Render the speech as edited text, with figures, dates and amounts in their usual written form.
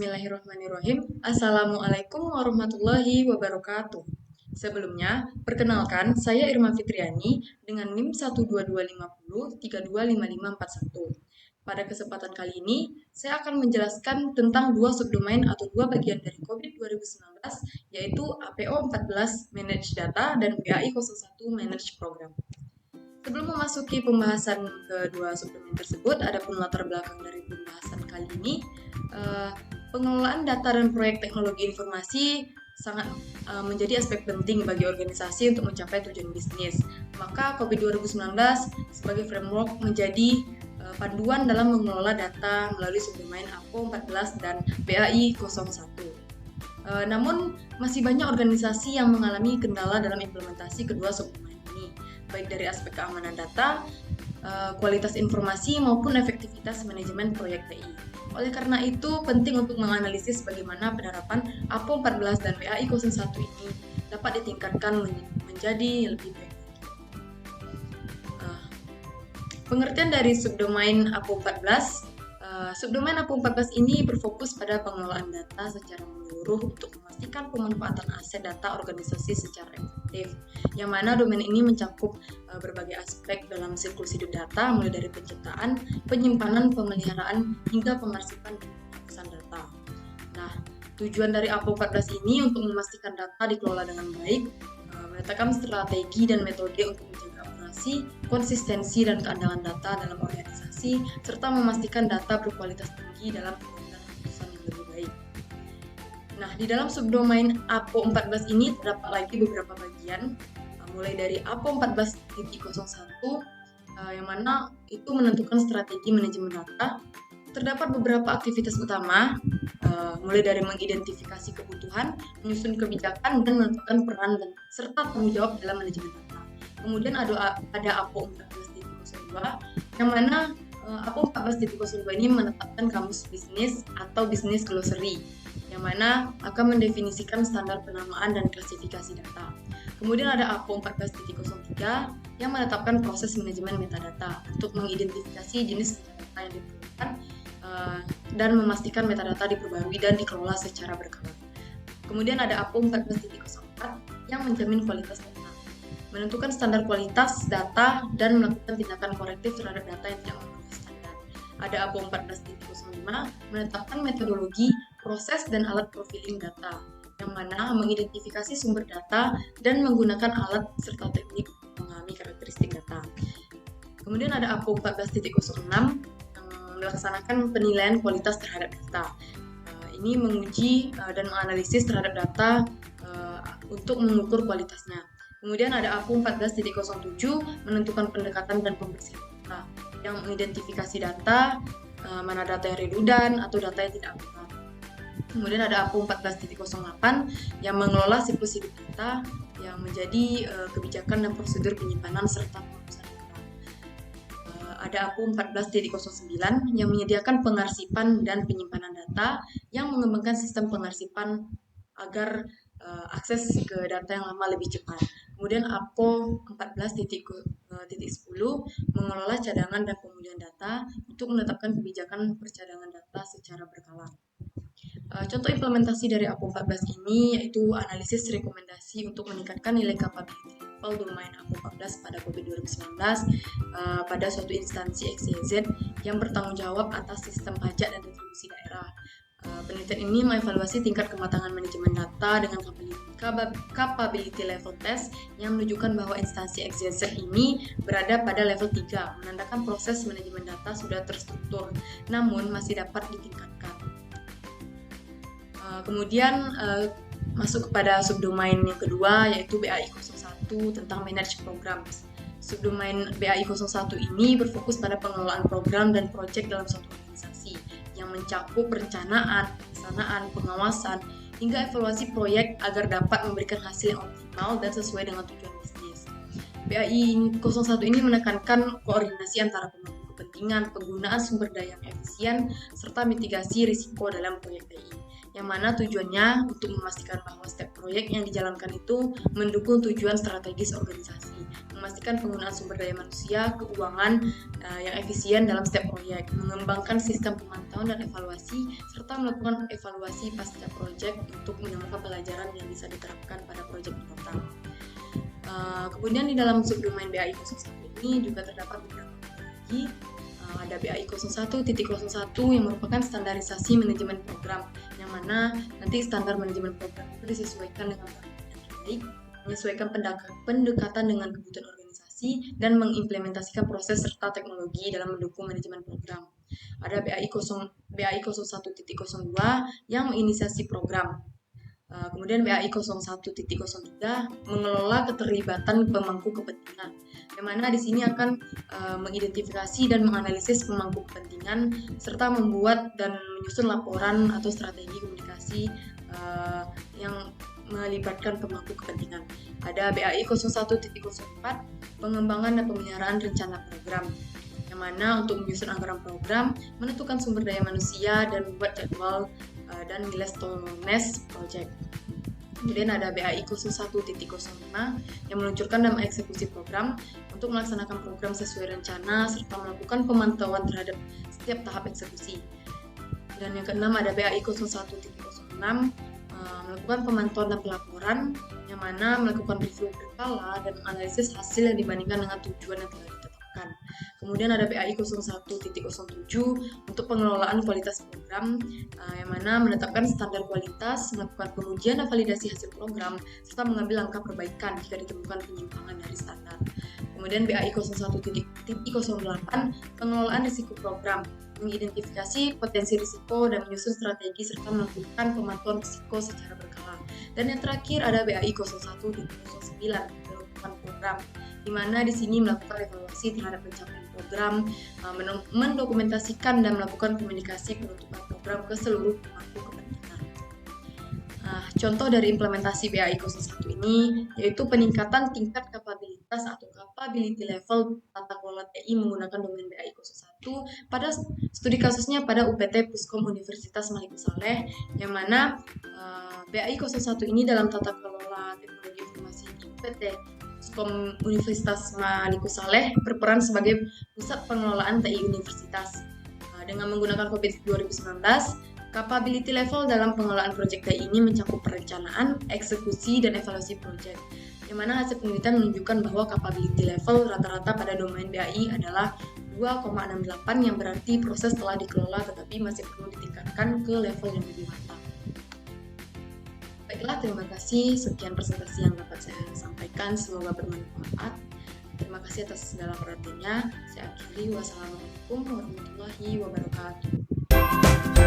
Bismillahirrahmanirrahim. Assalamualaikum warahmatullahi wabarakatuh. Sebelumnya, perkenalkan saya Irma Fitriani dengan NIM 12250325541. Pada kesempatan kali ini, saya akan menjelaskan tentang dua subdomain atau dua bagian dari COVID 2019, yaitu APO 14 Manage Data dan BAI 01 Manage Program. Sebelum memasuki pembahasan kedua subdomain tersebut, ada pun latar belakang dari pembahasan kali ini. Pengelolaan data dan proyek teknologi informasi sangat menjadi aspek penting bagi organisasi untuk mencapai tujuan bisnis. Maka COVID 2019 sebagai framework menjadi panduan dalam mengelola data melalui subdomain APO 14 dan BAI 01. Namun, masih banyak organisasi yang mengalami kendala dalam implementasi kedua subdomain ini, baik dari aspek keamanan data, kualitas informasi, maupun efektivitas manajemen proyek TI. Oleh karena itu, penting untuk menganalisis bagaimana penerapan APO 14 dan BAI 01 ini dapat ditingkatkan menjadi lebih baik. Pengertian dari subdomain APO 14. Subdomain APO 14 ini berfokus pada pengelolaan data secara menyeluruh untuk memastikan pemanfaatan aset data organisasi secara efektif, yang mana domain ini mencakup berbagai aspek dalam siklus hidup data, mulai dari penciptaan, penyimpanan, pemeliharaan, hingga pengarsipan dan penghapusan data. Nah, tujuan dari APO 14 ini untuk memastikan data dikelola dengan baik, menetapkan strategi dan metode untuk menjaga akurasi, konsistensi, dan keandalan data dalam organisasi, serta memastikan data berkualitas tinggi dalam pengambilan keputusan yang lebih baik. Nah, di dalam subdomain APO 14 ini terdapat lagi beberapa bagian, mulai dari APO 14.01 yang mana itu menentukan strategi manajemen data. Terdapat beberapa aktivitas utama, mulai dari mengidentifikasi kebutuhan, menyusun kebijakan, dan menentukan peran dan serta tanggung jawab dalam manajemen data. Kemudian ada APO 14.02 yang mana APO 14.02 ini menetapkan kamus bisnis atau bisnis glossary, yang mana akan mendefinisikan standar penamaan dan klasifikasi data. Kemudian ada APO 14.03 yang menetapkan proses manajemen metadata untuk mengidentifikasi jenis metadata yang diperlukan dan memastikan metadata diperbarui dan dikelola secara berkala. Kemudian ada APO 14.04 yang menjamin kualitas data, menentukan standar kualitas data dan melakukan tindakan korektif terhadap data yang tidak memenuhi standar. Ada APO 14.05 menetapkan metodologi, proses, dan alat profiling data, yang mana mengidentifikasi sumber data dan menggunakan alat serta teknik memahami karakteristik data. Kemudian ada APO 14.06 yang melaksanakan penilaian kualitas terhadap data. Ini menguji dan menganalisis terhadap data untuk mengukur kualitasnya. Kemudian ada APO 14.07 menentukan pendekatan dan pembersihan data, yang mengidentifikasi data, mana data yang redundan atau data yang tidak akurat. Kemudian ada APO 14.08 yang mengelola siklus hidup data, yang menjadi kebijakan dan prosedur penyimpanan serta penghapusan data. Ada APO 14.09 yang menyediakan pengarsipan dan penyimpanan data, yang mengembangkan sistem pengarsipan agar akses ke data yang lama lebih cepat. Kemudian APO 14.10 mengelola cadangan dan pemulihan data untuk menetapkan kebijakan percadangan data secara berkala. Contoh implementasi dari APO 14 ini yaitu analisis rekomendasi untuk meningkatkan nilai capability level domain APO 14 pada COVID 2019 pada suatu instansi XYZ yang bertanggung jawab atas sistem pajak dan retribusi daerah. Penelitian ini mengevaluasi tingkat kematangan manajemen data dengan capability level test yang menunjukkan bahwa instansi XYZ ini berada pada level 3, menandakan proses manajemen data sudah terstruktur, namun masih dapat ditingkatkan. Kemudian masuk kepada subdomain yang kedua, yaitu BAI 01 tentang manage programs. Subdomain BAI 01 ini berfokus pada pengelolaan program dan proyek dalam suatu organisasi yang mencakup perencanaan, pelaksanaan, pengawasan, hingga evaluasi proyek agar dapat memberikan hasil yang optimal dan sesuai dengan tujuan bisnis. BAI 01 ini menekankan koordinasi antara pemangku kepentingan, penggunaan sumber daya yang efisien, serta mitigasi risiko dalam proyek TI, yang mana tujuannya untuk memastikan bahwa setiap proyek yang dijalankan itu mendukung tujuan strategis organisasi, memastikan penggunaan sumber daya manusia, keuangan yang efisien dalam setiap proyek, mengembangkan sistem pemantauan dan evaluasi, serta melakukan evaluasi pasca proyek untuk menemukan pelajaran yang bisa diterapkan pada proyek mendatang. Kemudian di dalam subdomain BAI 01 ini juga terdapat beberapa lagi. Ada BAI 01.01 yang merupakan standarisasi manajemen program, yang mana nanti standar manajemen program itu disesuaikan dengan yang terbaik, menyesuaikan pendekatan dengan kebutuhan organisasi, dan mengimplementasikan proses serta teknologi dalam mendukung manajemen program. Ada BAI 01.02 yang menginisiasi program. Kemudian BAI 01.03 mengelola keterlibatan pemangku kepentingan, yang mana di sini akan mengidentifikasi dan menganalisis pemangku kepentingan serta membuat dan menyusun laporan atau strategi komunikasi yang melibatkan pemangku kepentingan. Ada BAI 01.04 pengembangan dan pemeliharaan rencana program, yang mana untuk menyusun anggaran program, menentukan sumber daya manusia, dan membuat jadwal dan milestones project. Kemudian ada BAI 01.05 yang meluncurkan dan mengeksekusi program untuk melaksanakan program sesuai rencana serta melakukan pemantauan terhadap setiap tahap eksekusi. Dan yang keenam ada BAI 01.06 melakukan pemantauan dan pelaporan, yang mana melakukan review berkala dan analisis hasil yang dibandingkan dengan tujuan yang telah ditetapkan. Kemudian ada BAI 01.07 untuk pengelolaan kualitas program, yang mana menetapkan standar kualitas, melakukan pengujian dan validasi hasil program, serta mengambil langkah perbaikan jika ditemukan penyimpangan dari standar. Kemudian BAI 01.08 pengelolaan risiko program, mengidentifikasi potensi risiko dan menyusun strategi serta melakukan pemantauan risiko secara berkala. Dan yang terakhir ada BAI 01.09 penutupan program, di mana di sini melakukan evaluasi terhadap pencapaian program, mendokumentasikan dan melakukan komunikasi penutupan program ke seluruh pemangku kepentingan. Contoh dari implementasi BAI 01 ini yaitu peningkatan tingkat kapabilitas atau capability level tata kelola TI menggunakan domain BAI 01 pada studi kasusnya pada UPT Puskom Universitas Maliku-Saleh, yang mana BAI 01 ini dalam tata kelola teknologi informasi di UPT Puskom Universitas Maliku-Saleh berperan sebagai pusat pengelolaan TI Universitas. Dengan menggunakan COVID 2019, capability level dalam pengelolaan proyek TI ini mencakup perencanaan, eksekusi, dan evaluasi proyek, yang mana hasil penelitian menunjukkan bahwa capability level rata-rata pada domain BAI adalah 2,68, yang berarti proses telah dikelola tetapi masih perlu ditingkatkan ke level yang lebih matang. Baiklah, terima kasih. Sekian presentasi yang dapat saya sampaikan. Semoga bermanfaat. Terima kasih atas segala perhatiannya. Saya akhiri. Wassalamualaikum warahmatullahi wabarakatuh.